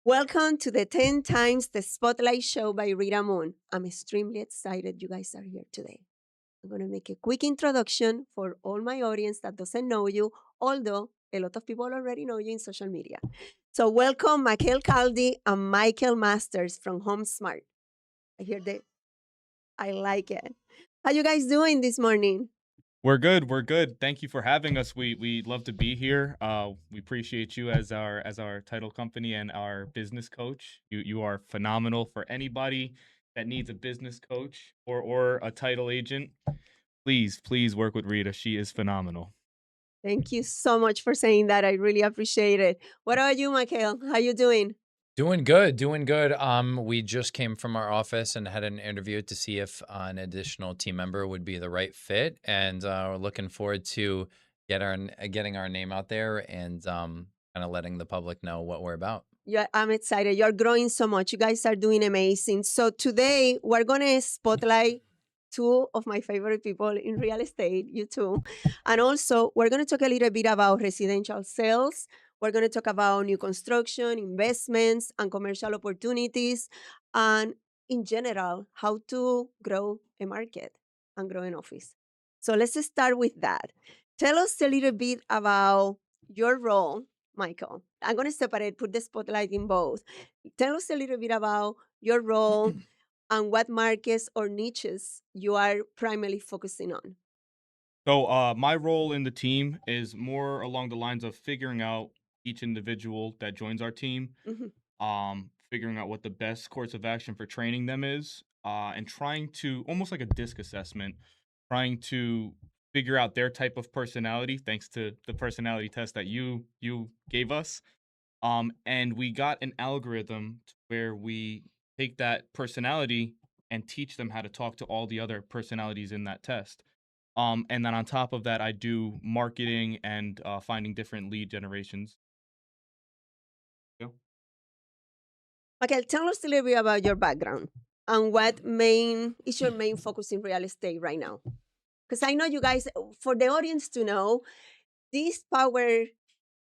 Welcome to the 10 Times the Spotlight Show by Rita Moon. I'm extremely excited you guys are here today. I'm going to make a quick introduction for all my audience that doesn't know you, although a lot of people already know you in social media. So welcome Mikael Khaldi and Michael Masters from HomeSmart. I hear that. I like it. How you guys doing this morning? We're good. We're good. Thank you for having us. We love to be here. We appreciate you as our title company and our business coach. You are phenomenal for anybody that needs a business coach or a title agent. Please work with Rita. She is phenomenal. Thank you so much for saying that. I really appreciate it. What about you, Michael? How you doing? Doing good, doing good. We just came from our office and had an interview to see if an additional team member would be the right fit, and we're looking forward to getting our name out there and kind of letting the public know what we're about. Yeah, I'm excited. You're growing so much. You guys are doing amazing. So today we're gonna spotlight two of my favorite people in real estate, you two. And also we're gonna talk a little bit about residential sales. We're gonna talk about new construction, investments, and commercial opportunities, and in general, how to grow a market and grow an office. So let's start with that. Tell us a little bit about your role, Michael. I'm going to separate, put the spotlight in both. Tell us a little bit about your role and what markets or niches you are primarily focusing on. So my role in the team is more along the lines of figuring out each individual that joins our team, Mhm. figuring out what the best course of action for training them is, and trying to almost like a disc assessment, trying to figure out their type of personality thanks to the personality test that you gave us. And we got an algorithm where we take that personality and teach them how to talk to all the other personalities in that test. And then on top of that, I do marketing and finding different lead generations. Yeah. Michael, tell us a little bit about your background and what main is your main focus in real estate right now. Because I know you guys, for the audience to know, these power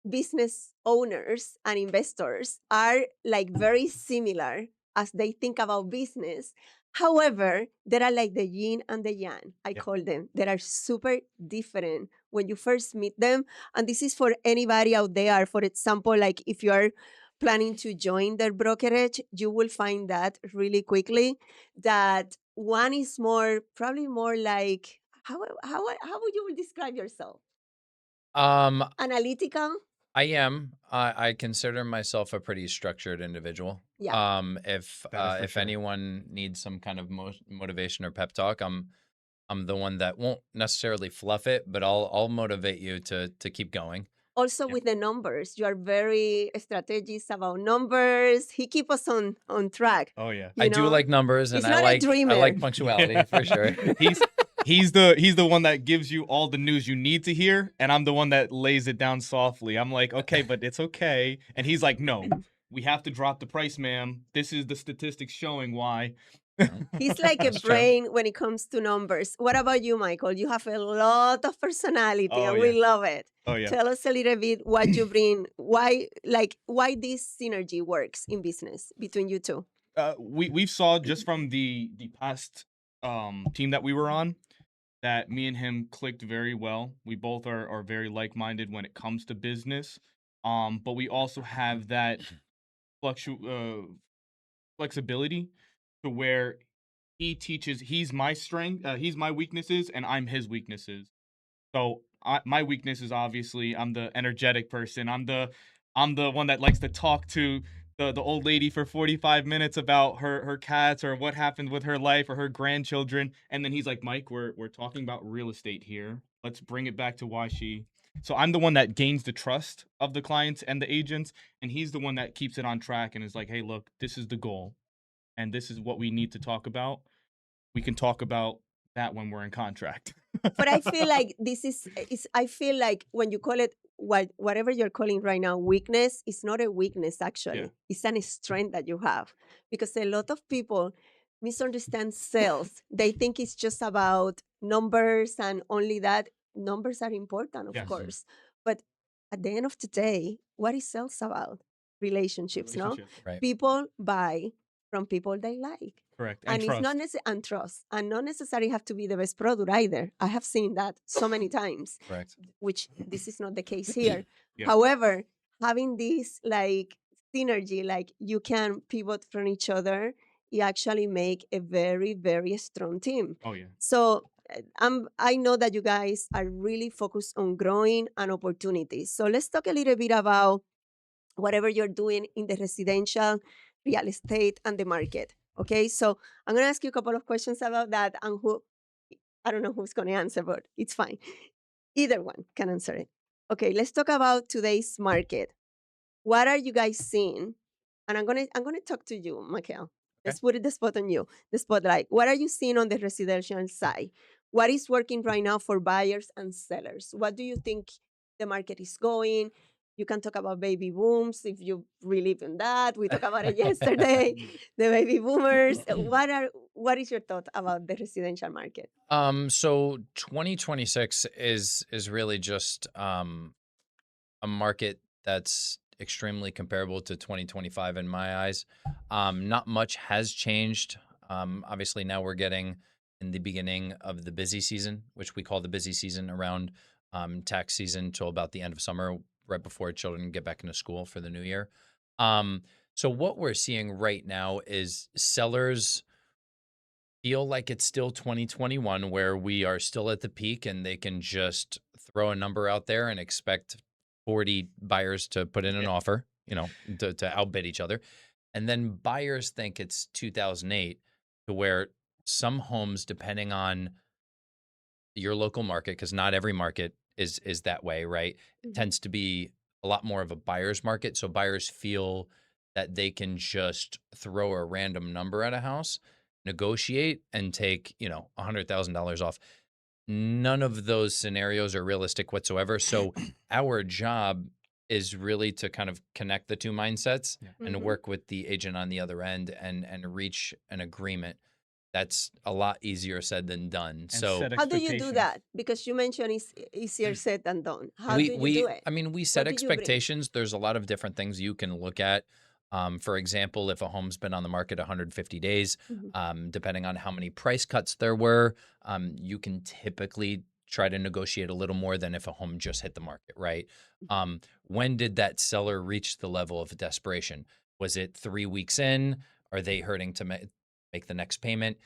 business owners and investors are like very similar as they think about business. However, there are like the yin and the yang, I Yeah. call them. They are super different when you first meet them. And this is for anybody out there. For example, like if you are planning to join their brokerage, you will find that really quickly that one is more, probably more like, how would you describe yourself? Um, Analytical? I consider myself a pretty structured individual. Yeah. That is for If sure. anyone needs some kind of motivation or pep talk, I'm the one that won't necessarily fluff it, but I'll motivate you to keep going. Also Yeah. with the numbers, you are very strategic about numbers. He keep us on track, Oh yeah. I you do know. like numbers, and He's I not a like dreamer. punctuality for sure. he's he's the one that gives you all the news you need to hear, and I'm the one that lays it down softly. I'm like, okay, but it's okay, and he's like, no, we have to drop the price, ma'am. This is the statistics showing why. Mhm. He's like a That's true. brain when it comes to numbers. What about you, Michael? You have a lot of personality Oh and yeah. we love it. Oh yeah. Tell us a little bit what you bring, why this synergy works in business between you two. We saw just from the past team that we were on that me and him clicked very well. We both are very like-minded when it comes to business. But we also have that fluctu- flexibility to where he's my strength, he's my weaknesses, and I'm his weaknesses. So my weakness is obviously I'm the energetic person. I'm the one that likes to talk to the old lady for 45 minutes about her cats or what happened with her life or her grandchildren. And then he's like, Mike, we're talking about real estate here. Let's bring it back to why she. So I'm the one that gains the trust of the clients and the agents, and he's the one that keeps it on track and is like, hey, look, this is the goal, and this is what we need to talk about. We can talk about that when we're in contract. But I feel like this is I feel like when you call it whatever you're calling right now weakness, it's not a weakness Yeah. actually. It's an strength that you have. Because a lot of people misunderstand sales. They think it's just about numbers and only that. Numbers are important, of Yes. course. But at the end of the day, what is sales about? relationships, no? Relationship. Right. People buy from people they like. Correct. And it's not and trust, and not necessarily have to be the best product either. I have seen that so many times, Correct. which this is not the case here. Yeah. However, having this like synergy, like you can pivot from each other, you actually make a very, very strong team. Oh yeah. So I know that you guys are really focused on growing and opportunities. So let's talk a little bit about whatever you're doing in the residential, real estate, and the market. Okay, so I'm gonna ask you a couple of questions about that, and I don't know who's gonna answer, but it's fine. Either one can answer it. Okay, let's talk about today's market. What are you guys seeing? And I'm gonna talk to you, Mikael. Let's put the spot on you, the spotlight. What are you seeing on the residential side? What is working right now for buyers and sellers? What do you think the market is going? You can talk about baby booms if you believe in that. We talked about it yesterday. The baby boomers. What is your thought about the residential market? So 2026 is really just a market that's extremely comparable to 2025 in my eyes. Not much has changed. Obviously, now we're getting in the beginning of the busy season, which we call the busy season around tax season till about the end of summer, right before children get back into school for the new year. So what we're seeing right now is sellers feel like it's still 2021 where we are still at the peak and they can just throw a number out there and expect 40 buyers to put in an offer, to outbid each other. And then buyers think it's 2008 to where some homes, depending on your local market, because not every market is that way, right? It tends to be a lot more of a buyer's market. So buyers feel that they can just throw a random number at a house, negotiate, and take, $100,000 off. None of those scenarios are realistic whatsoever. So our job is really to kind of connect the two mindsets and work with the agent on the other end and reach an agreement. That's a lot easier said than done. And So set how do you do expectations. that? Because you mentioned it's easier said than done. How do you do it? I mean, we set What do you bring? expectations. There's a lot of different things you can look at. For example, if a home's been on the market 150 days, depending on how many price cuts there were, you can typically try to negotiate a little more than if a home just hit the market, right? When did that seller reach the level of desperation? Was it 3 weeks in? Are they hurting to make the next payment?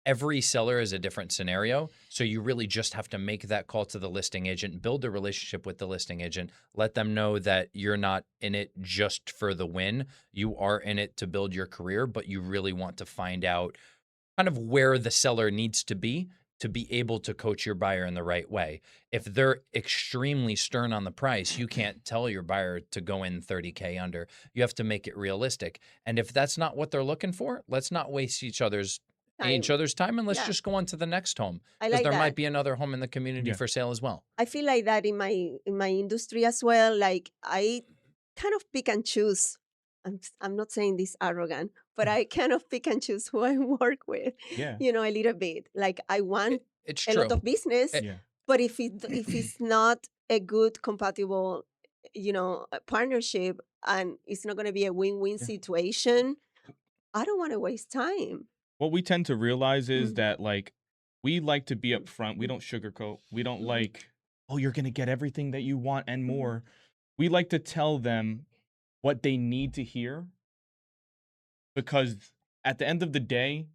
Every seller is a different scenario. So you really just have to make that call to the listing agent, build a relationship with the listing agent, let them know that you're not in it just for the win. You are in it to build your career, but you really want to find out kind of where the seller needs to be able to coach your buyer in the right way. If they're extremely stern on the price, you can't tell your buyer to go in 30K under. You have to make it realistic. And if that's not what they're looking for, let's not waste each other's time and let's just go on to the next home. Because there might be another home in the community for sale as well. I feel like that in my industry as well. Like I kind of pick and choose. I'm not saying this arrogant, but I kind of pick and choose who I work with. Yeah. A little bit. Like I want It's a true. lot of business, but if it's not a good compatible, partnership, and it's not going to be a win-win situation, I don't want to waste time. What we tend to realize is that we like to be upfront. We don't sugarcoat. We don't like, oh, you're gonna get everything that you want and more. We like to tell them what they need to hear, because at the end of the day,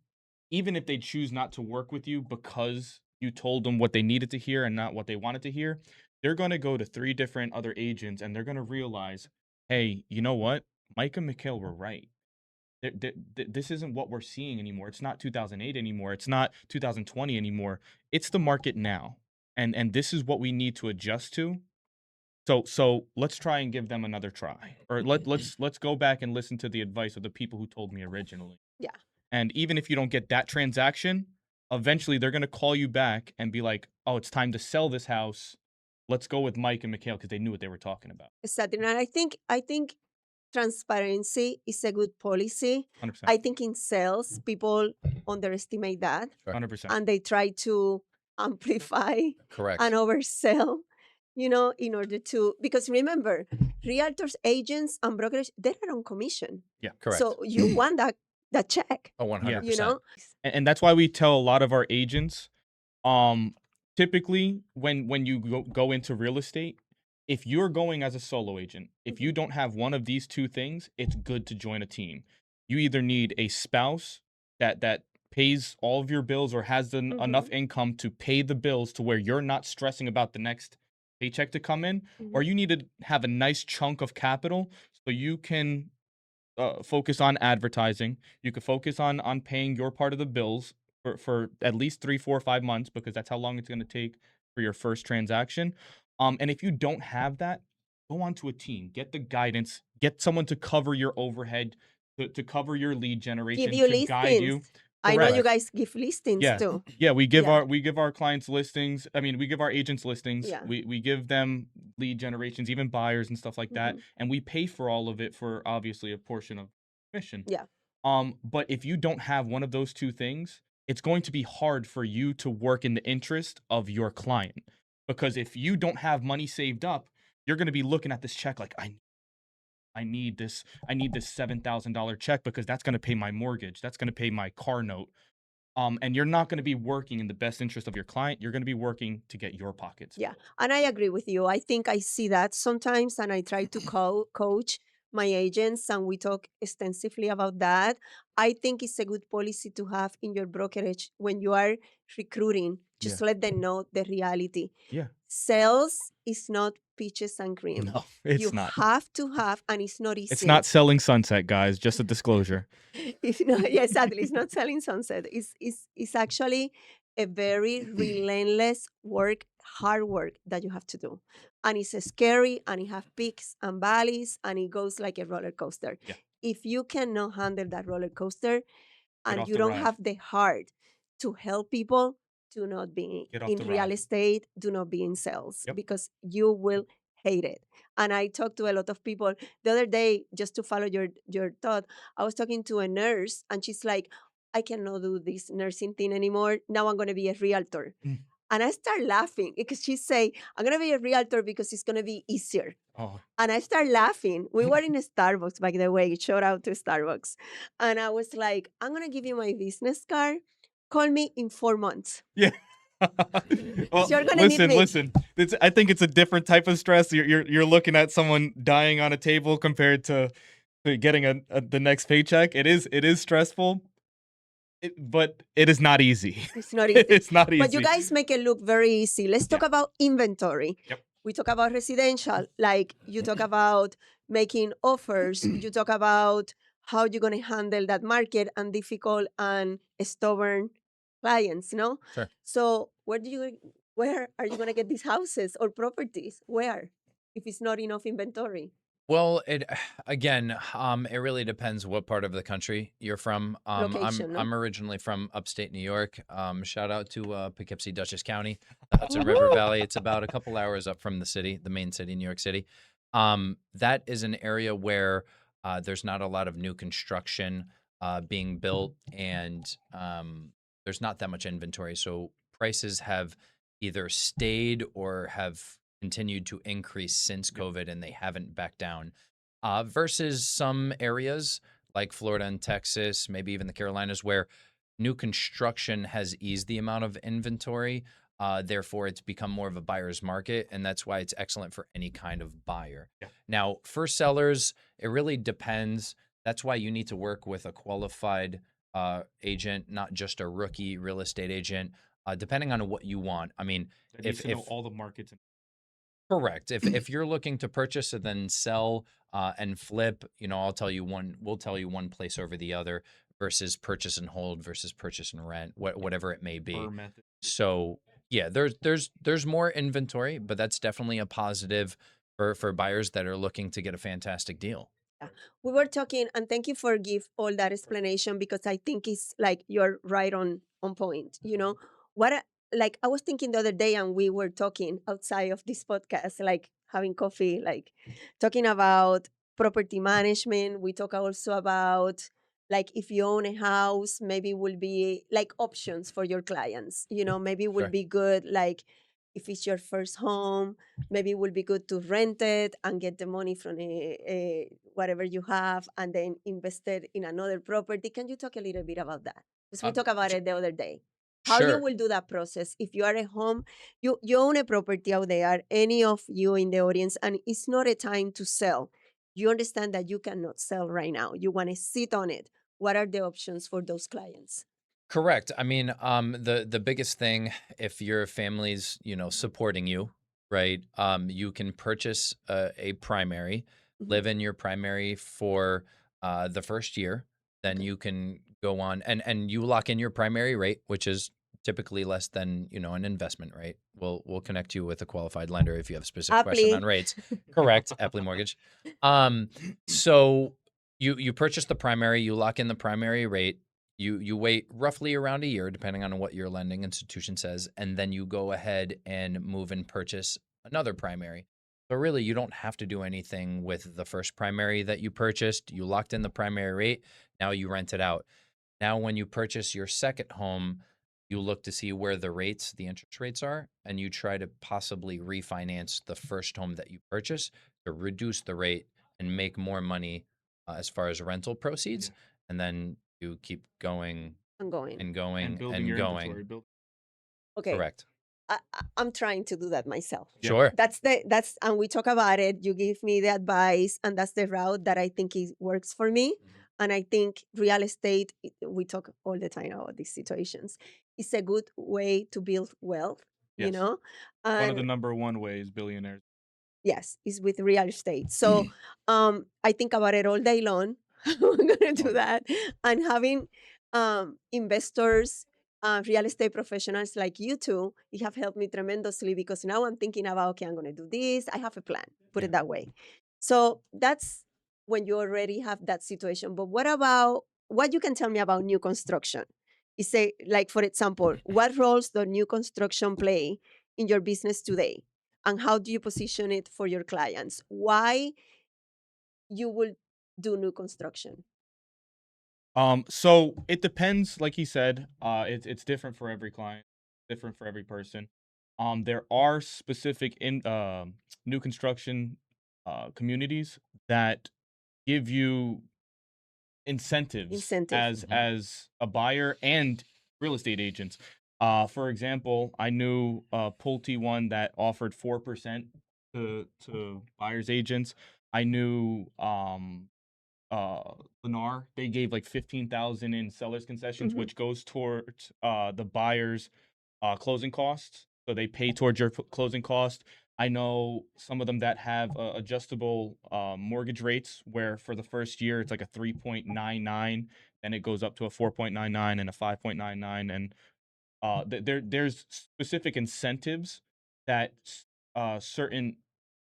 even if they choose not to work with you because you told them what they needed to hear and not what they wanted to hear, they're going to go to 3 different other agents and they're going to realize, hey, you know what? Mike and Mikael were right. This isn't what we're seeing anymore. It's not 2008 anymore. It's not 2020 anymore. It's the market now. And this is what we need to adjust to. So let's try and give them another try. Or let's go back and listen to the advice of the people who told me originally. Yeah. And even if you don't get that transaction, eventually they're going to call you back and be like, "Oh, it's time to sell this house. Let's go with Mike and Mikael," because they knew what they were talking about. Exactly. And I think transparency is a good policy. 100%. I think in sales, people underestimate that, 100%. and they try to amplify Correct. and oversell. in order to, because remember, realtors, agents, and brokers, they're on commission. Yeah. Correct. So you want that check, Oh, 100%. you know? And that's why we tell a lot of our agents, typically when you go into real estate, if you're going as a solo agent, if you don't have one of these two things, it's good to join a team. You either need a spouse that pays all of your bills or has enough income to pay the bills to where you're not stressing about the next paycheck to come in, or you need to have a nice chunk of capital so you can focus on advertising. You could focus on paying your part of the bills for at least 3, 4, 5 months, because that's how long it's going to take for your first transaction. And if you don't have that, go onto a team, get the guidance, get someone to cover your overhead, to cover your lead Give generation, you to guide you. listings. I know you Correct. guys give listings Yeah. too. Yeah, we give Yeah. our clients listings. I mean, we give our agents listings. Yeah. We give them lead generations, even buyers and stuff like that, and we pay for all of it for obviously a portion of commission. Yeah. But if you don't have one of those two things, it's going to be hard for you to work in the interest of your client, because if you don't have money saved up, you're going to be looking at this check like, I need this $7,000 check because that's going to pay my mortgage, that's going to pay my car note. And you're not going to be working in the best interest of your client. You're going to be working to get your pockets. Yeah, and I agree with you. I think I see that sometimes, and I try to coach my agents, and we talk extensively about that. I think it's a good policy to have in your brokerage when you are recruiting. Just let them know the reality. Yeah. Sales is not peaches and cream. No, it's you not. have to have, and it's not easy. It's not selling sunset, guys. Just a disclosure. It's not, yeah, exactly. It's not selling sunset. It's actually a very relentless work, hard work that you have to do. And it's scary, and it have peaks and valleys, and it goes like a roller coaster. Yeah. If you cannot handle that roller coaster and off you the don't ride. have the heart to help people, do not be Get off in the real ride. estate, do not be in sales, Yep. because you will hate it. And I talked to a lot of people the other day, just to follow your thought. I was talking to a nurse, and she's like, I cannot do this nursing thing anymore. Now I'm going to be a realtor. Mm. And I start laughing because she say, I'm going to be a realtor because it's going to be easier. Oh, And I start laughing. We were in a Starbucks, by the way. Shout out to Starbucks. And I was like, I'm going to give you my business card. Call me in 4 months. yeah. Well, You're gonna need me. listen. I think it's a different type of stress. You're looking at someone dying on a table compared to getting the next paycheck. It is stressful, but it is not easy. It's not easy. It's not easy. But you guys make it look very easy. Let's talk about inventory. Yep. We talk about residential, like you talk about making offers. You talk about how you're going to handle that market and difficult and stubborn clients, Sure. So where are you going to get these houses or properties? Where? If it's not enough inventory. Well, again, it really depends what part of the country you're from. Location, no? I'm originally from upstate New York. Shout out to Poughkeepsie, Dutchess County, the Hudson River Valley. It's about a couple hours up from the city, the main city, New York City. That is an area where there's not a lot of new construction being built, and there's not that much inventory. So prices have either stayed or have continued to increase since COVID, and they haven't backed down. Versus some areas like Florida and Texas, maybe even the Carolinas, where new construction has eased the amount of inventory. Therefore, it's become more of a buyer's market, and that's why it's excellent for any kind of buyer. Yeah. Now, for sellers, it really depends. That's why you need to work with a qualified agent, not just a rookie real estate agent, depending on what you want. I mean, That needs to know all the markets. correct. If you're looking to purchase and then sell and flip, we'll tell you one place over the other versus purchase and hold versus purchase and rent, whatever it may be. So yeah, there's more inventory, but that's definitely a positive for buyers that are looking to get a fantastic deal. We were talking, and thank you for give all that explanation, because I think it's like you're right on point. Like I was thinking the other day, and we were talking outside of this podcast, like having coffee, like talking about property management. We talk also about, like, if you own a house, maybe will be like options for your clients. Maybe will Sure. be good, like if it's your first home, maybe it would be good to rent it and get the money from whatever you have and then invest it in another property. Can you talk a little bit about that? Because we Um, talked about sh- it the other day. How you sure. will do that process if you are at home, you own a property out there, any of you in the audience, and it's not a time to sell. You understand that you cannot sell right now. You want to sit on it. What are the options for those clients? Correct. I mean, the biggest thing, if your family's, supporting you, right? You can purchase a primary, Mhm. live in your primary for the first year. Then Okay. you can go on and you lock in your primary rate, which is typically less than, an investment rate. We'll connect you with a qualified lender if you have a specific question on Aptly. rates. Correct. Epley Mortgage. So you purchase the primary, you lock in the primary rate. You wait roughly around a year, depending on what your lending institution says, and then you go ahead and move and purchase another primary. So really, you don't have to do anything with the first primary that you purchased. You locked in the primary rate. Now you rent it out. Now, when you purchase your second home, you look to see where the interest rates are, and you try to possibly refinance the first home that you purchase to reduce the rate and make more money as far as rental proceeds. Yeah. And then you keep going I'm going. and And going building and your going. inventory. Okay. Correct. I'm trying to do that myself. Yeah. Sure. That's and we talk about it. You give me the advice, and that's the route that I think works for me. And I think real estate, we talk all the time about these situations. It's a good way to build wealth, you Yes. know. One of the And number one ways billionaires. yes, is with real estate. So I think about it all day long. We're gonna do Love it. that. And having investors, real estate professionals like you two, you have helped me tremendously because now I'm thinking about, okay, I'm gonna do this. I have a plan, put Yeah. it that way. So that's when you already have that situation. But what about what you can tell me about new construction? Is say, like, for example, what roles does new construction play in your business today? And how do you position it for your clients? Why you will do new construction? So it depends, like he said. It's different for every client, different for every person. There are specific new construction communities that give you incentives Incentive. as a buyer and real estate agents. For example, I knew Pulte one that offered 4% to buyers agents. I knew uh Lennar, they gave like 15,000 in sellers concessions, Mhm. which goes towards the buyer's closing costs. So they pay towards your closing cost. I know some of them that have adjustable mortgage rates where for the first year it's like a 3.99, then it goes up to a 4.99 and a 5.99, and there's specific incentives that certain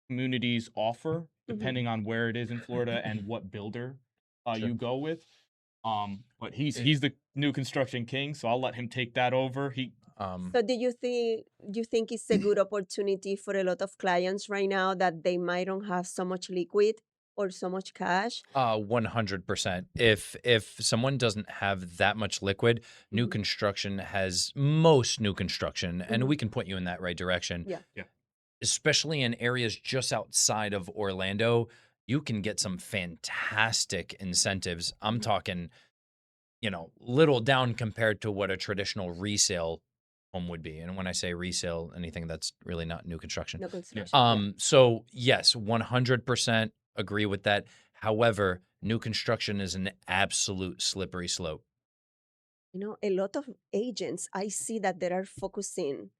communities offer Mhm. depending on where it is in Florida and what builder Sure. you go with. But he's It- he's the new construction king, so I'll let him take that over. Um, So do you think it's a good opportunity for a lot of clients right now that they might don't have so much liquid or so much cash? 100%. If someone doesn't have that much liquid, new Mhm. construction has most new construction, and Mhm. we can point you in that right direction. Yeah. Yeah. Especially in areas just outside of Orlando, you can get some fantastic incentives. I'm Mhm. talking, little down compared to what a traditional resale home would be. And when I say resale, anything that's really not new construction. No Yeah. construction. Yeah. So yes, 100% agree with that. However, new construction is an absolute slippery slope. A lot of agents, I see that they are focusing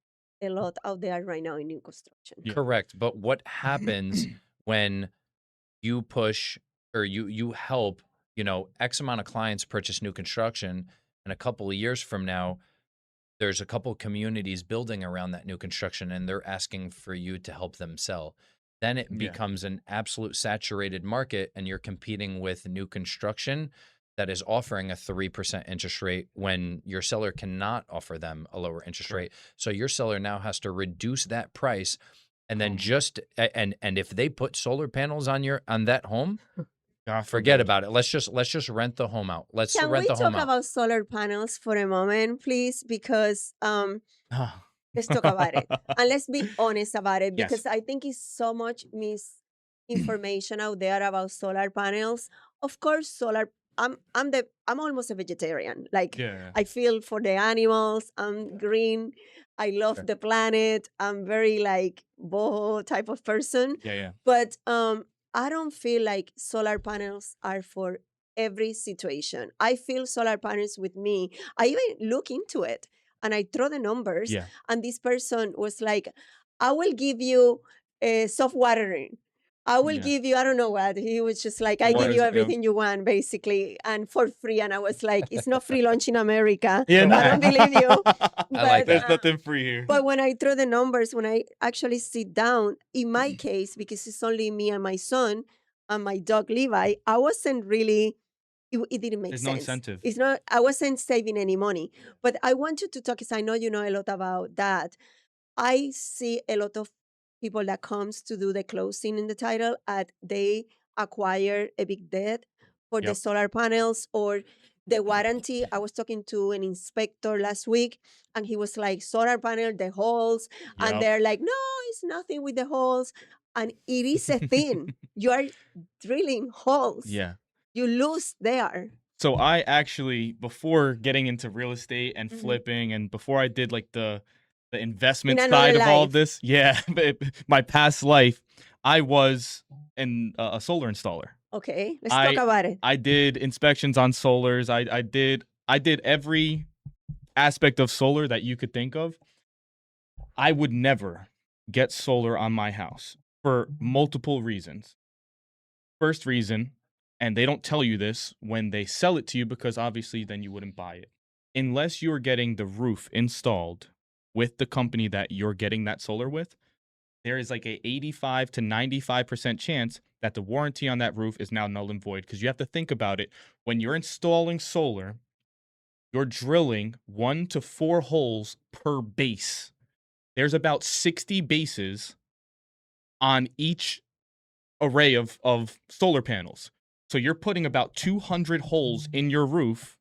a lot out there right now in new construction. Yeah. Correct. But what happens when you push or you help, X amount of clients purchase new construction, and a couple of years from now, there's a couple communities building around that new construction and they're asking for you to help them sell. Then it Yeah. becomes an absolute saturated market and you're competing with new construction that is offering a 3% interest rate when your seller cannot offer them a lower interest rate. So your seller now has to reduce that price and then and if they put solar panels on that home, God forget forbid. about it. Let's just rent the home out. Let's Can rent we the home talk out. about solar panels for a moment, please? Because Let's talk about it. And let's be honest about it Yes. because I think it's so much misinformation out there about solar panels. Of course, I'm almost a vegetarian. Like Yeah. I feel for the animals. I'm green. I love Sure. the planet. I'm very like boho type of person. Yeah. But I don't feel like solar panels are for every situation. I feel solar panels with me. I even look into it and I throw the numbers. Yeah. And this person was like, I will give you soft watering. I will Yeah. give you, I don't know what. He was just like, I give What you is- everything you want, basically, and for free. And I was like, it's not free lunch in America. Yeah. No. I don't believe you. I like There's that. nothing free here. But when I throw the numbers, when I actually sit down, in my case, because it's only me and my son and my dog Levi, I wasn't really, it didn't make There's sense. no incentive. It's not, I wasn't saving any money. But I want you to talk, because I know you know a lot about that. I see a lot of people that comes to do the closing in the title and they acquire a big debt for the Yep. solar panels or the warranty. I was talking to an inspector last week and he was like, solar panel, the holes. And Yep. they're like, no, it's nothing with the holes. And it is a thing. You are drilling holes. Yeah. You lose there. So I actually, before getting into real estate and Mhm. flipping, and before I did like the investment In side another of all of life. this, yeah, my past life, I was a solar installer. Okay, let's talk about it. I did inspections on solars. I did every aspect of solar that you could think of. I would never get solar on my house for multiple reasons. First reason, and they don't tell you this when they sell it to you because obviously then you wouldn't buy it. Unless you're getting the roof installed with the company that you're getting that solar with, there is like a 85 to 95% chance that the warranty on that roof is now null and void, because you have to think about it. When you're installing solar, you're drilling 1 to 4 holes per base. There's about 60 bases on each array of solar panels. So you're putting about 200 holes in your roof,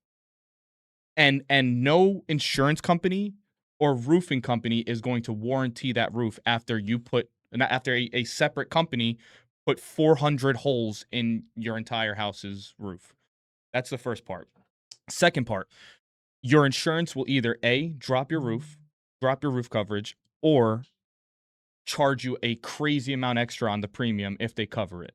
and no insurance company or roofing company is going to warranty that roof after a separate company put 400 holes in your entire house's roof. That's the first part. Second part, your insurance will either A, drop your roof coverage, or charge you a crazy amount extra on the premium if they cover it.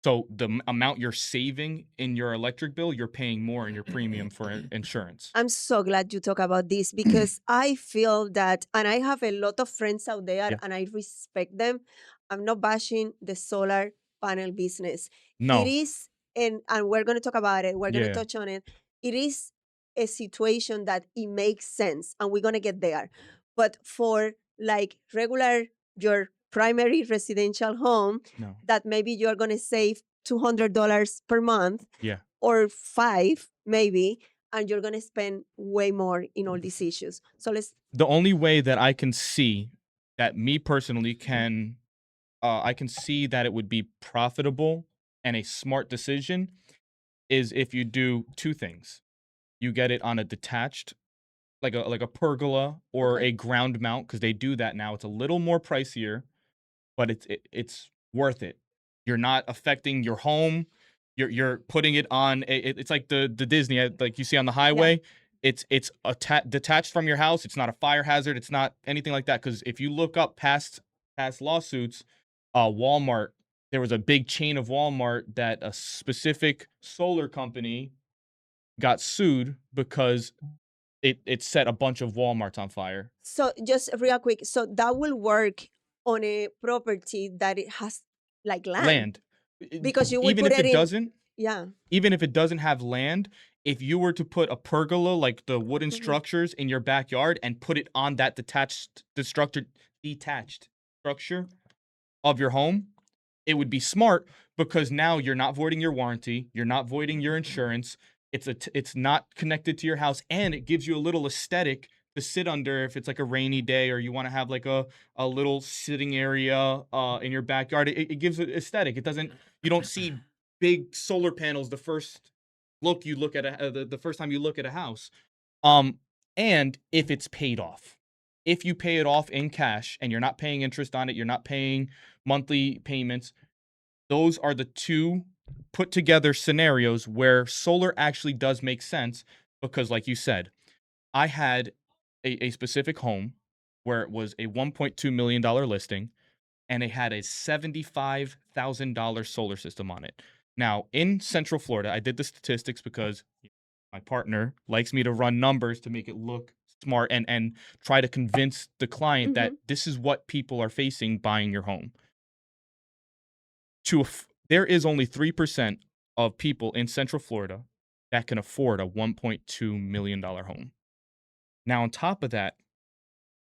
So the amount you're saving in your electric bill, you're paying more in your premium for insurance. I'm so glad you talk about this because I feel that, and I have a lot of friends out there Yeah. and I respect them. I'm not bashing the solar panel business. No. It is, and we're going to talk about it. We're going to Yeah. touch on it. It is a situation that it makes sense and we're going to get there. But for like regular, your primary residential home, No. that maybe you're going to save $200 per month. Yeah. Or $5 maybe, and you're gonna spend way more in all these issues. So The only way that I can see that me personally can, I can see that it would be profitable and a smart decision is if you do two things. You get it on a detached, like a pergola or Okay. a ground mount, because they do that now. It's a little more pricier, but it's worth it. You're not affecting your home. You're putting it on it's like the Disney, like you see on the highway. It's detached from your house. It's not a fire hazard. It's not anything like that. Because if you look up past lawsuits, Walmart, there was a big chain of Walmart that a specific solar company got sued because it set a bunch of Walmarts on fire. So just real quick, so that will work on a property that it has like land. Because you would Even put if it it in, doesn't, yeah. even if it doesn't have land, if you were to put a pergola, like the wooden Mhm. structures in your backyard, and put it on that detached structure of your home, it would be smart, because now you're not voiding your warranty, you're not voiding your insurance. It's not connected to your house, and it gives you a little aesthetic to sit under if it's like a rainy day or you want to have like a little sitting area in your backyard. It gives it aesthetic. You don't see big solar panels the first look you look at the first time you look at a house. And if it's paid off. if you pay it off in cash and you're not paying interest on it, you're not paying monthly payments, those are the two put together scenarios where solar actually does make sense because, like you said, I had a specific home where it was a $1.2 million listing and it had a $75,000 solar system on it. Now, in Central Florida, I did the statistics because my partner likes me to run numbers to make it look smart and try to convince the client that this is what people are facing buying your home. There is only 3% of people in Central Florida that can afford a $1.2 million home. Now, on top of that,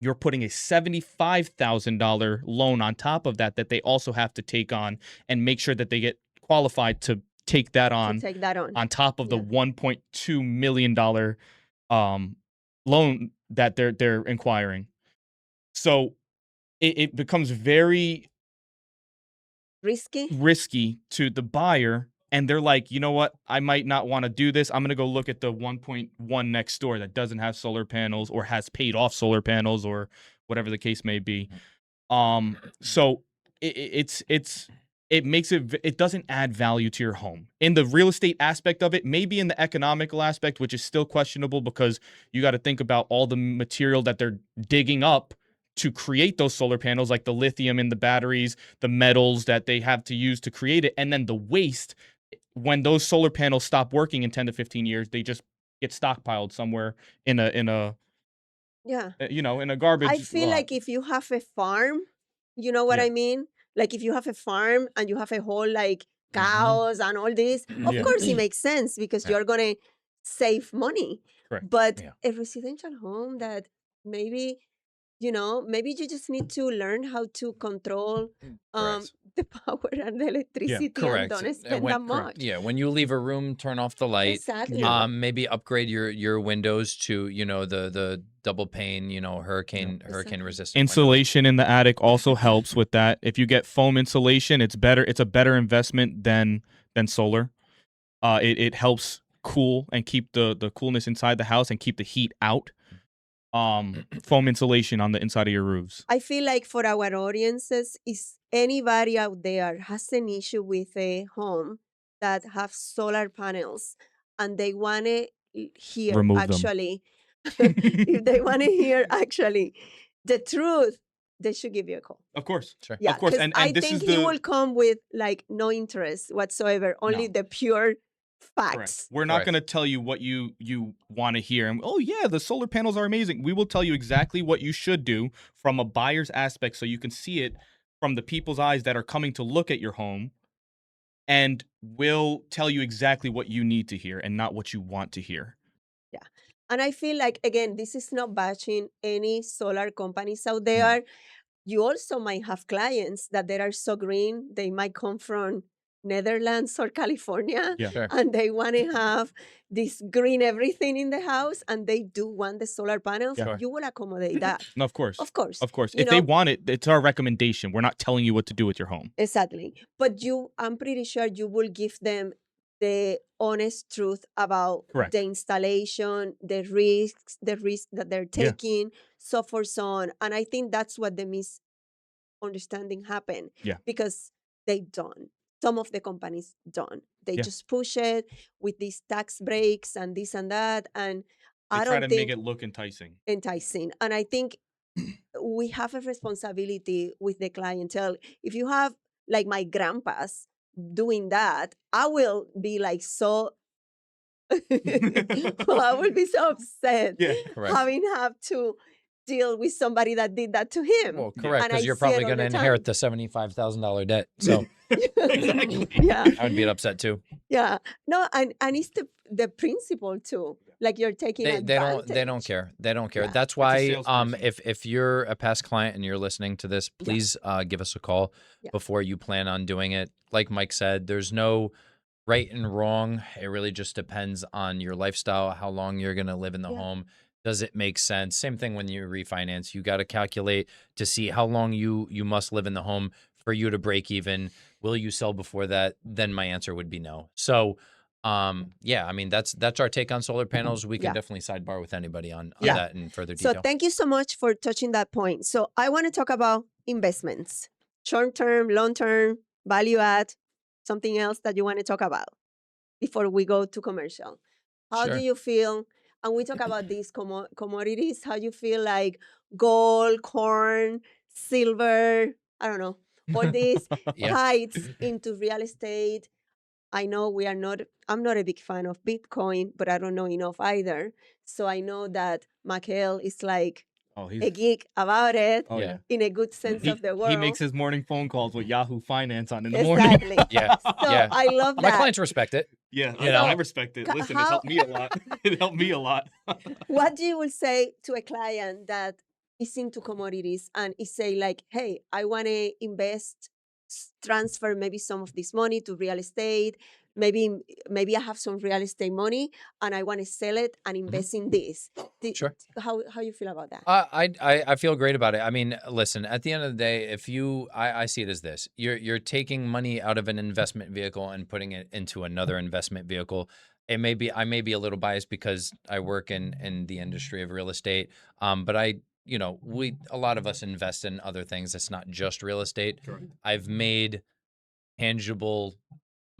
you're putting a $75,000 loan on top of that they also have to take on and make sure that they get qualified to take that on top of the $1.2 million loan that they're inquiring. So it becomes very risky to the buyer. And they're like, you know what? I might not want to do this. I'm going to go look at the 1.1 next door that doesn't have solar panels or has paid off solar panels or whatever the case may be. So it makes it doesn't add value to your home in the real estate aspect of it, maybe in the economical aspect, which is still questionable because you got to think about all the material that they're digging up to create those solar panels, like the lithium in the batteries, the metals that they have to use to create it, and then the waste. When those solar panels stop working in 10 to 15 years, they just get stockpiled somewhere in a in a garbage I feel lot. like if you have a farm, you know what I mean? Like if you have a farm and you have a whole like cows and all this, of course it makes sense because you're going to save money. Correct. But a residential home that maybe maybe you just need to learn how to control the power and the electricity and don't spend that much. Yeah, when you leave a room, turn off the light. Exactly. Maybe upgrade your windows to, the double pane, hurricane resistant insulation in the attic also helps with that. If you get foam insulation, it's a better investment than solar. It helps cool and keep the coolness inside the house and keep the heat out. Foam insulation on the inside of your roofs. I feel like for our audiences, is anybody out there has an issue with a home that have solar panels and they want to hear Remove actually, if they want to hear actually the truth, they should give you a call. Of course. Sure. Yeah, Of course. And I this think is he will come with like no interest whatsoever, only the pure facts. Correct. We're not going to tell you what you want to hear. And oh yeah, the solar panels are amazing. We will tell you exactly what you should do from a buyer's aspect so you can see it from the people's eyes that are coming to look at your home, and we'll tell you exactly what you need to hear and not what you want to hear. Yeah. And I feel like, again, this is not bashing any solar companies out there. You also might have clients that they are so green, they might come from Netherlands or California, and they want to have this green everything in the house, and they do want the solar panels. You will accommodate that. No, of course. Of course. Of course. If they want it, it's our recommendation. We're not telling you what to do with your home. Exactly. But I'm pretty sure you will give them the honest truth about the installation, the risks that they're taking, so forth, so on. And I think that's what the misunderstanding happened. Because they don't. Some of the companies don't. They just push it with these tax breaks and this and that. And they try to make it look enticing. And I think we have a responsibility with the clientele. If you have like my grandpas doing that, I will be like so I will be so upset having have to deal with somebody that did that to him. Well, correct, because you're probably going to inherit the $75,000 debt. So I would be upset too. Yeah. No, and it's the principle too. Like you're taking advantage. They don't care. They don't care. That's why if you're a past client and you're listening to this, please give us a call before you plan on doing it. Like Mike said, there's no right and wrong. It really just depends on your lifestyle, how long you're going to live in the home. Does it make sense? Same thing when you refinance. You got to calculate to see how long you must live in the home for you to break even. Will you sell before that? Then my answer would be no. So Yeah, I mean, that's our take on solar panels. We can Yeah. definitely sidebar with anybody on Yeah. that in further So detail. thank you so much for touching that point. So I want to talk about investments, short term, long term, value add, something else that you want to talk about before we go to commercial. How do Sure. you feel? And we talk about these commodities. How you feel like gold, corn, silver, I don't know, all these Yeah. tides into real estate. I know I'm not a big fan of Bitcoin, but I don't know enough either. So I know that Mikael is like Oh, a geek about it oh Yeah. yeah. in a good sense of the word. He makes his morning phone calls with Yahoo Finance on in the morning. Exactly. Yeah. So Yeah. I love My that. clients respect it. Yeah, You know? I respect it. Ca- Listen, how- it helped me a lot. It helped me a lot. What you will say to a client that is into commodities and is say like, hey, I want to invest, transfer maybe some of this money to real estate. Maybe I have some real estate money and I want to sell it and invest in this. Sure. How you feel about that? I feel great about it. I mean, listen, at the end of the day, if I see it as this, you're taking money out of an investment vehicle and putting it into another investment vehicle. I may be a little biased because I work in the industry of real estate. But a lot of us invest in other things. It's not just real estate. Correct. I've made tangible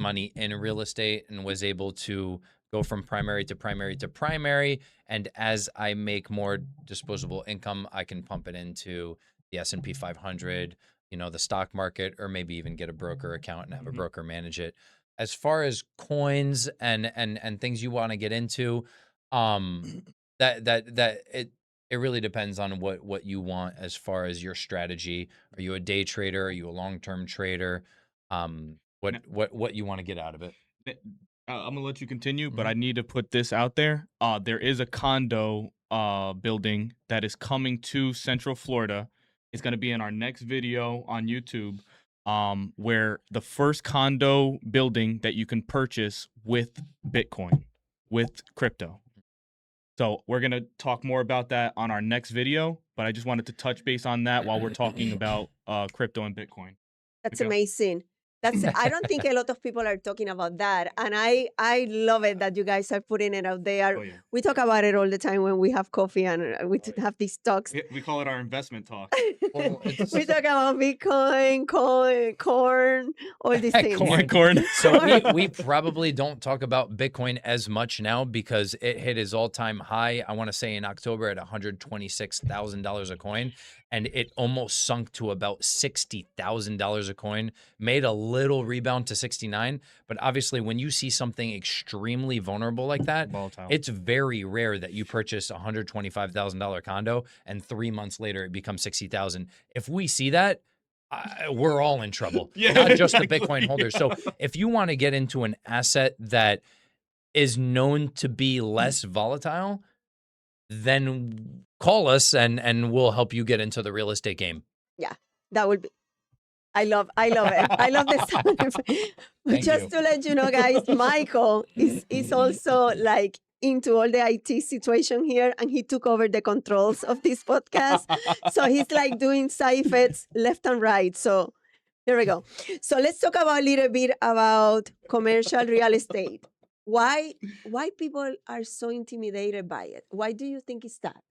money in real estate and was able to go from primary to primary to primary. And as I make more disposable income, I can pump it into the S&P 500, the stock market, or maybe even get a broker account and have a broker manage it. As far as coins and things you want to get into, it really depends on what you want as far as your strategy. Are you a day trader? Are you a long-term trader? What you want to get out of it. I'm gonna let you continue, but I need to put this out there. There is a condo building that is coming to Central Florida. It's gonna be in our next video on YouTube. Where the first condo building that you can purchase with Bitcoin, with crypto. So we're gonna talk more about that on our next video. But I just wanted to touch base on that while we're talking about crypto and Bitcoin. That's Mikael? amazing. I don't think a lot of people are talking about that. And I love it that you guys are putting it out there. Oh, yeah. We talk about it all the time when we have coffee and we have these talks. We call it our investment talk. Well, We talk about Bitcoin, corn, all these things. Corn. So we probably don't talk about Bitcoin as much now because it hit its all-time high, I want to say in October at $126,000 a coin, and it almost sunk to about $60,000 a coin, made a little rebound to 69, but obviously when you see something extremely vulnerable like that, Volatile. it's very rare that you purchase a $125,000 condo and 3 months later it becomes 60,000. If we see that, we're all in trouble, Yeah, not just the exactly. Bitcoin holders. So if you want to get into an asset that is known to be less volatile, then call us and we'll help you get into the real estate game. Yeah, that would be. I love it. I love the sound effect. Thank Just you. to let you know, guys, Michael is also like into all the IT situation here, and he took over the controls of this podcast. So he's like doing side effects left and right. So there we go. So let's talk about a little bit about commercial real estate. Why people are so intimidated by it? Why do you think it's that?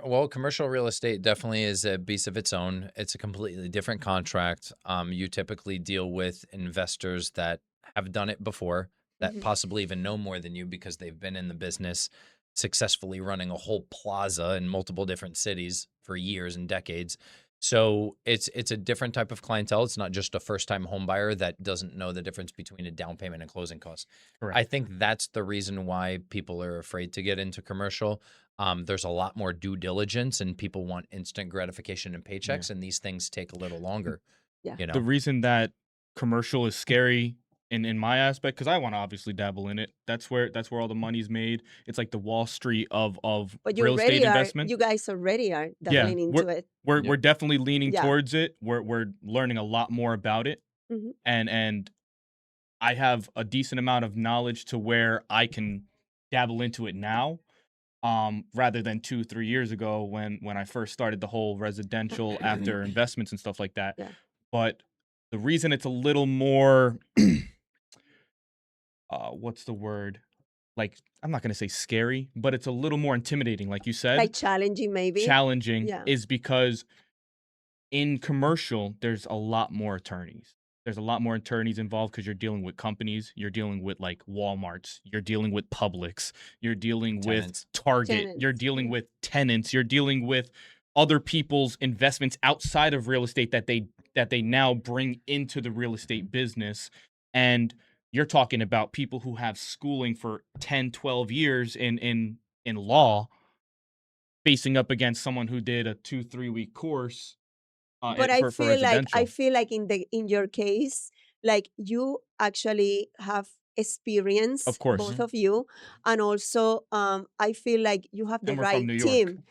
Well, commercial real estate definitely is a beast of its own. It's a completely different contract. You typically deal with investors that have done it before, that possibly even know more than you because they've been in the business successfully running a whole plaza in multiple different cities for years and decades. So it's a different type of clientele. It's not just a first-time home buyer that doesn't know the difference between a down payment and closing costs. Correct. I think that's the reason why people are afraid to get into commercial. There's a lot more due diligence and people want instant gratification and paychecks, and these things take a little longer. Yeah. You know? The reason that commercial is scary in my aspect, because I want to obviously dabble in it. That's where all the money's made. It's like the Wall Street of But you real estate already are. investment. You guys already are dabbling into it. We're definitely leaning Yeah. towards it. We're learning a lot more about it, Mhm. and I have a decent amount of knowledge to where I can dabble into it now. Rather than 2-3 years ago when I first started the whole residential after investments and stuff like that. Yeah. But the reason it's a little more what's the word? Like, I'm not gonna say scary, but it's a little more intimidating, like you said, Like challenging, maybe. challenging, Yeah. is because in commercial, there's a lot more attorneys. There's a lot more attorneys involved because you're dealing with companies, you're dealing with like Walmarts, you're dealing with Publix, you're dealing with Tenants. Target, you're Tenants. dealing Yeah. with tenants, you're dealing with other people's investments outside of real estate that they now bring into the real estate business. And you're talking about people who have schooling for 10, 12 years in law facing up against someone who did a 2, 3 week course But I for feel like residential. in your case, like you actually have experience, Of course. both of you, and also I feel like you have the And we're from right New York. team.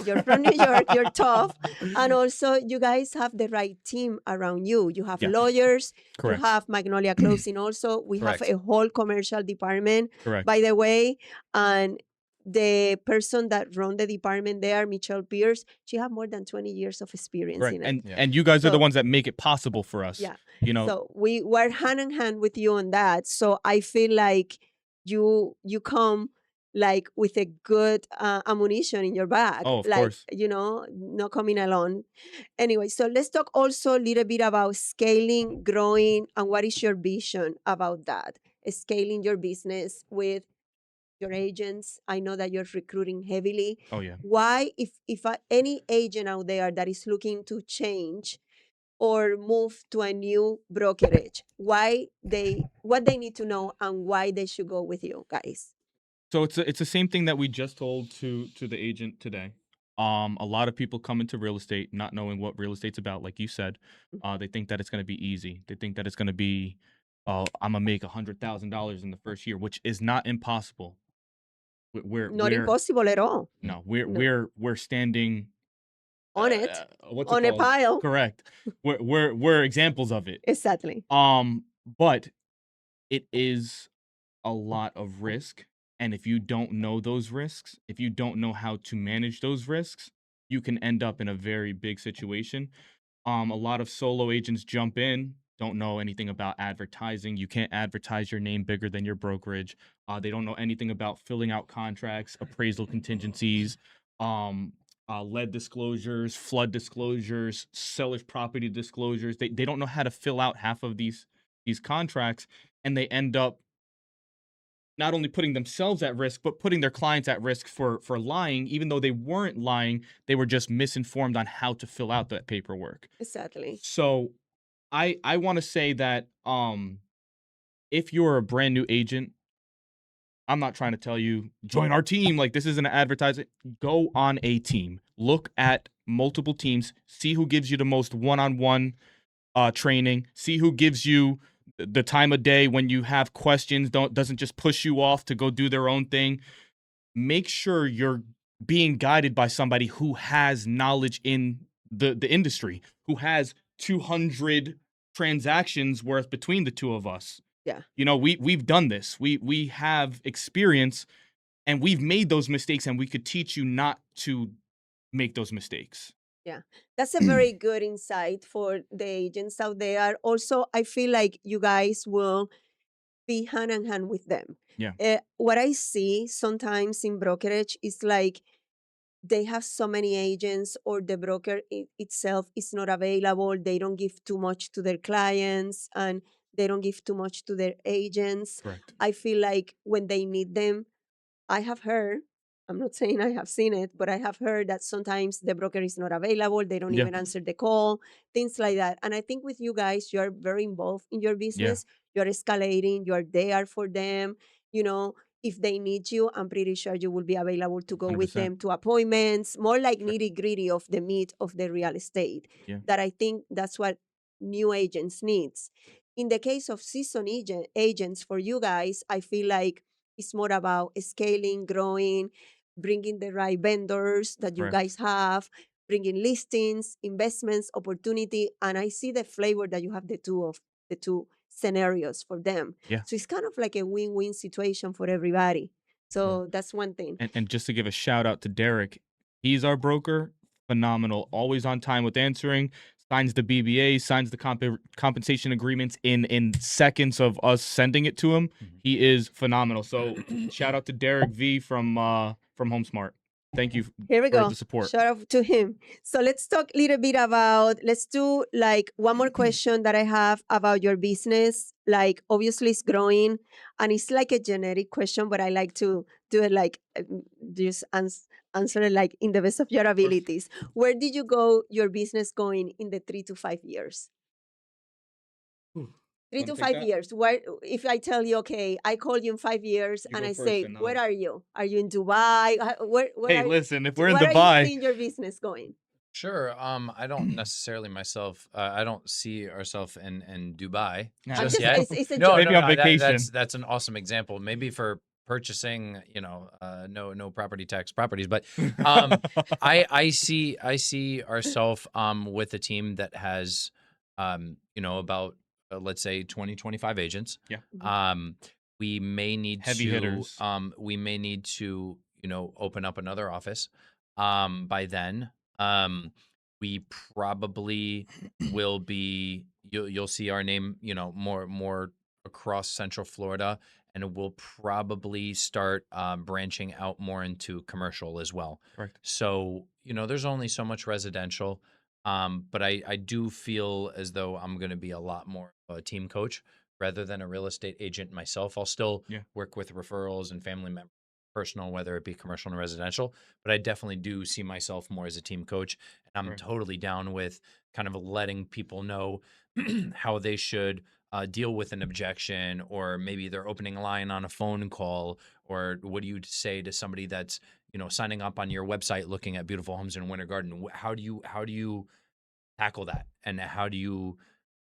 You're from New York, you're tough, and also you guys have the right team around you. You have Yeah. lawyers, you Correct. have Magnolia Closing also. We have Correct. a whole commercial department, Correct. by the way, and the person that run the department there, Michelle Pierce, she have more than 20 years of experience Correct. in it. Yeah. And you guys are the So ones that make it possible for us. yeah, You know, so we were hand in hand with you on that. So I feel like you come like with a good ammunition in your bag, oh, of like course. not coming alone. Anyway, so let's talk also a little bit about scaling, growing, and what is your vision about that? Scaling your business with your agents. I know that you're recruiting heavily. Oh yeah. Why, if any agent out there that is looking to change or move to a new brokerage, what they need to know and why they should go with you guys? So it's the same thing that we just told to the agent today. A lot of people come into real estate not knowing what real estate's about, like you said. They think that it's gonna be easy. They think that it's gonna be, oh, I'm gonna make $100,000 in the first year, which is not impossible. Not We're impossible at all. no, No. we're standing On it, what's it on a called? pile. Correct. We're examples of it. Exactly. But it is a lot of risk. And if you don't know those risks, if you don't know how to manage those risks, you can end up in a very big situation. A lot of solo agents jump in, don't know anything about advertising. You can't advertise your name bigger than your brokerage. They don't know anything about filling out contracts, appraisal contingencies, um, lead disclosures, flood disclosures, seller's property disclosures. They don't know how to fill out half of these contracts, and they end up not only putting themselves at risk, but putting their clients at risk for lying, even though they weren't lying. They were just misinformed on how to fill out that paperwork. Exactly. So I want to say that if you're a brand new agent, I'm not trying to tell you join our team. Like, this isn't an advertising. Go on a team. Look at multiple teams. See who gives you the most one-on-one training. See who gives you the time of day when you have questions. Doesn't just push you off to go do their own thing. Make sure you're being guided by somebody who has knowledge in the industry, who has 200 transactions worth between the two of us. Yeah. You know, we've done this. We have experience, and we've made those mistakes, and we could teach you not to make those mistakes. Yeah, that's a very good insight for the agents out there. Also, I feel like you guys will be hand in hand with them. Yeah. What I see sometimes in brokerage is like they have so many agents, or the broker itself is not available. They don't give too much to their clients, and they don't give too much to their agents. Correct. I feel like when they need them, I have heard, I'm not saying I have seen it, but I have heard that sometimes the broker is not available. They don't Yeah. even answer the call, things like that. And I think with you guys, you're very involved in your business. You're escalating, you're there for them. You know, if they need you, I'm pretty sure you will be available to go with 100%. them to appointments, more like nitty gritty of the meat of the real estate. Yeah. That I think that's what new agents needs. In the case of seasoned agents for you guys, I feel like it's more about scaling, growing, bringing the right vendors that you Correct. guys have, bringing listings, investments, opportunity. And I see the flavor that you have the two scenarios for them. Yeah. So it's kind of like a win-win situation for everybody. So that's one thing. And just to give a shout out to Derek, he's our broker. Phenomenal, always on time with answering. signs the BBA, signs the compensation agreements in seconds of us sending it to him. He is phenomenal. So shout out to Derek V from HomeSmart. Thank you Here we for go. the support. Shout out to him. So let's talk a little bit about, let's do like one more question that I have about your business. Like obviously it's growing and it's like a generic question, but I like to do it like just answer it like in the best of your abilities. Where did you go your business going in the 3 to 5 years? 3 to 5 years. Where, if I tell you, okay, I call you in 5 years You and go I first say, and where I'll- are you? Are you in Dubai? Hey, listen, if we're in where are you Dubai, seeing your business going? Sure. I don't necessarily myself. I don't see ourselves in Dubai Nah, just Just, yet. it's a No, joke. maybe no, on no. vacation. That's an awesome example. Maybe for purchasing, no property tax properties, but I see ourselves with a team that has about let's say 20-25 agents. Yeah. We may need Heavy to hitters. we may need to open up another office by then. We probably will be you'll see our name more across Central Florida, and we'll probably start branching out more into commercial as well. Correct. So there's only so much residential, but I do feel as though I'm going to be a lot more of a team coach rather than a real estate agent myself. I'll still work with referrals and family members, personal, whether it be commercial and residential, but I definitely do see myself more as a team coach. And I'm totally down with kind of letting people know how they should deal with an objection, or maybe they're opening a line on a phone call, or what do you say to somebody that's signing up on your website looking at beautiful homes in Winter Garden? How do you tackle that, and how do you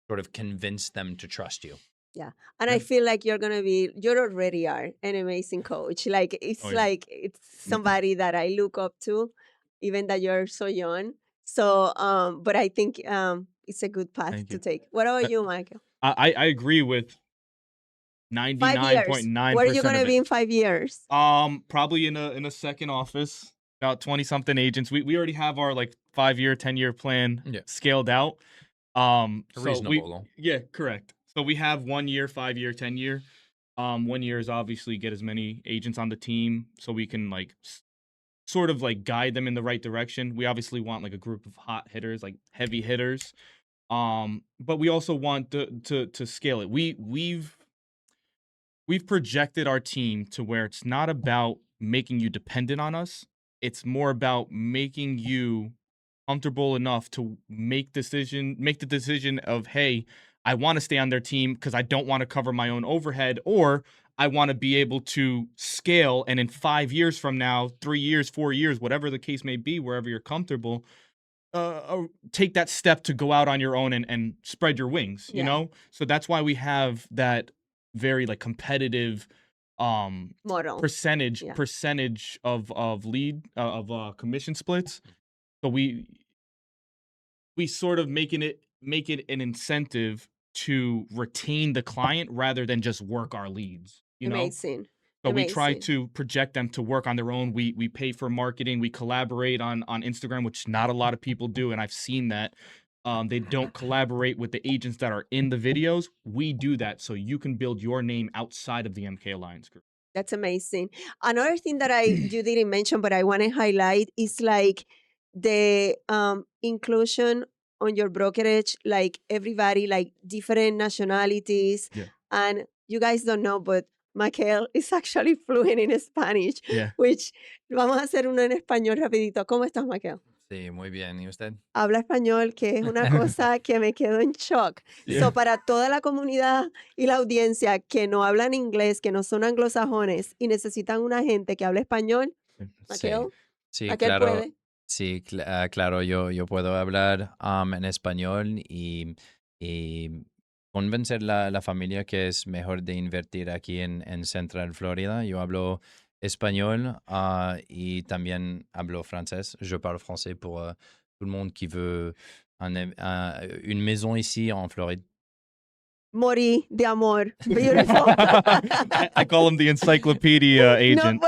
sort of convince them to trust you? Yeah. And I feel like you already are an amazing coach. Like it's it's somebody that I look up to, even that you're so young. So but I think it's a good path Thank to you. take. What about you, Michael? I agree with 5 years. 99.9% Where are you of gonna it. be in 5 years? Probably in a second office, about 20 something agents. We already have our like 5-year, 10-year plan scaled out. A So reasonable goal. Yeah, correct. So we have 1 year, 5-year, 10-year. 1 year is obviously get as many agents on the team so we can like sort of like guide them in the right direction. We obviously want like a group of hot hitters, like heavy hitters. But we also want to scale it. We've projected our team to where it's not about making you dependent on us. It's more about making you comfortable enough to make the decision of, hey, I want to stay on their team because I don't want to cover my own overhead, or I want to be able to scale, and in 5 years from now, 3 years, 4 years, whatever the case may be, wherever you're comfortable, take that step to go out on your own and spread your wings, you know? So that's why we have that very like competitive Model. percentage of lead of commission splits. So we sort of make it an incentive to retain the client rather than just work our leads, you know? Amazing. So we try to project them to work on their own. We pay for marketing. We collaborate on Instagram, which not a lot of people do, and I've seen that. They don't collaborate with the agents that are in the videos. We do that so you can build your name outside of the MK Alliance group. That's amazing. Another thing that you didn't mention, but I want to highlight is like the inclusion on your brokerage, like everybody, like different nationalities. Yeah. And you guys don't know, but Mikael is actually fluent in Spanish, Yeah. which vamos a hacer uno en español rapidito. ¿Cómo estás, Mikael? Sí, muy bien. ¿Y usted? Habla español, que es una cosa que me quedo en shock. So, para toda la comunidad y la audiencia que no hablan inglés, que no son anglosajones y necesitan una gente que hable español, Mikael, Sí, Mikael claro. puede. Sí, claro, yo puedo hablar en español y convencer la familia que es mejor de invertir aquí en Central Florida. Yo hablo espagnol y también hablo français. Je parle français pour tout le monde qui veut une maison ici en Floride. Morí de amor. Beautiful. I call him the encyclopedia agent.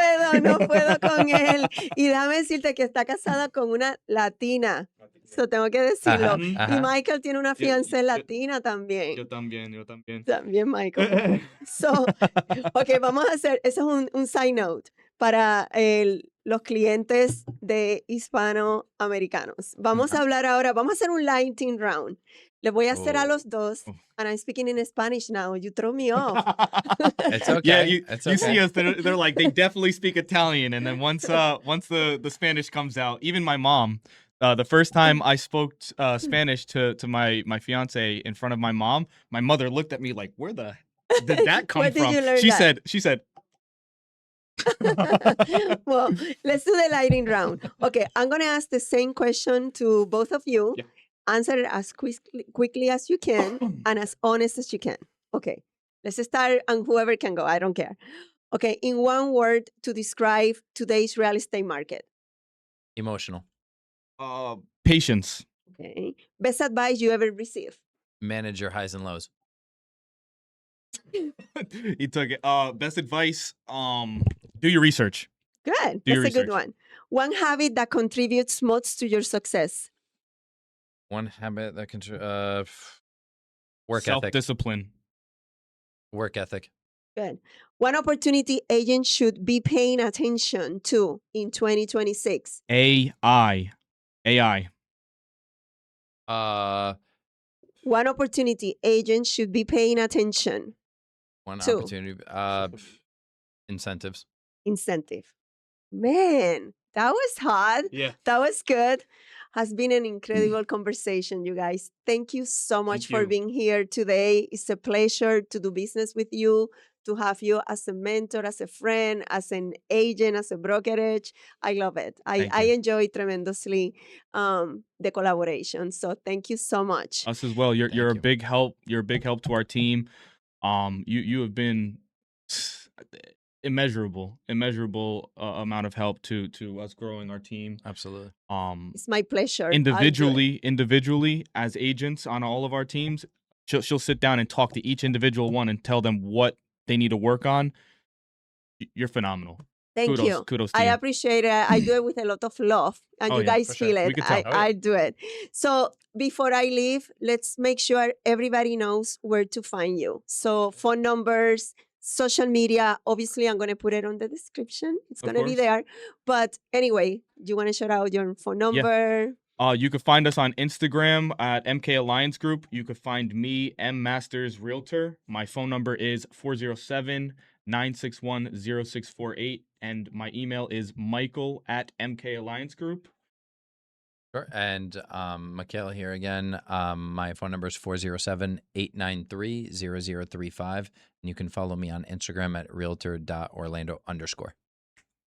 No puedo con él. Y déjame decirte que está casada con una latina. So tengo que decirlo. Ujú. Y Ajá. Michael tiene una fiancé latina también. Yo también, yo también. También Michael. So, ok, vamos a hacer, eso es un side note para los clientes de hispanoamericanos. Vamos a hablar ahora, vamos a hacer un lightning round. Les voy a hacer a Oh. los dos, and I'm speaking in Spanish now. You throw me off. It's okay. Yeah, you It's you see okay. us. They're like they definitely speak Italian, and then once the Spanish comes out, even my mom. The first time I spoke Spanish to my fiance in front of my mom, my mother looked at me like, "Where the did that come Where did from?" you learn She that? said. Well, let's do the lightning round. Okay, I'm going to ask the same question to both of you. Yeah. Answer it as quickly as you can and as honest as you can. Okay, let's start, and whoever can go, I don't care. Okay, in one word to describe today's real estate market. Emotional. Patience. Okay, best advice you ever received. Manage your highs and lows. He took it. Best advice. Do your research. Good, Do your that's a good research. one. One habit that contributes most to your success. One habit that can work ethic. Self-discipline. Work ethic. Good. One opportunity agents should be paying attention to in 2026. AI. One opportunity agents should be paying attention. One Two. opportunity. Incentives. Incentive. Man, that was hard. Yeah. That was good. Has been an incredible conversation, you guys. Thank you so much Thank for you. being here today. It's a pleasure to do business with you, to have you as a mentor, as a friend, as an agent, as a brokerage. I love it. Thank I you. enjoy tremendously the collaboration. So thank you so much. Us as well. You're Thank a you. big help. You're a big help to our team. You have been immeasurable amount of help to us growing our team. Absolutely. It's my pleasure. I'll do it. individually as agents on all of our teams, she'll sit down and talk to each individual one and tell them what they need to work on. You're phenomenal. Thank you. Kudos to I you. appreciate it. I do it with a lot of love, and Oh, you yeah, guys for feel sure. it. We could tell. Oh, yeah. I do it. So before I leave, let's make sure everybody knows where to find you. So phone numbers, social media. Obviously, I'm going to put it on the description. It's Of going to be course. there. But anyway, you want to shout out your phone number? You could find us on Instagram at MK Alliance Group. You could find me, M Masters Realtor. My phone number is 407-961-0648. And my email is Michael@MK Alliance Group. Sure. And Mikael here again. My phone number is 407-893-0035. And you can follow me on Instagram at realtor.orlando_.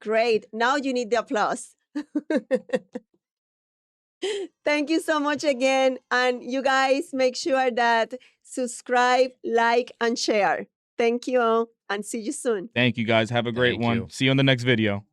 Great. Now you need the applause. Thank you so much again. And you guys make sure that subscribe, like, and share. Thank you all, and see you soon. Thank you guys. Have a great Thank one. you. See you on the next video.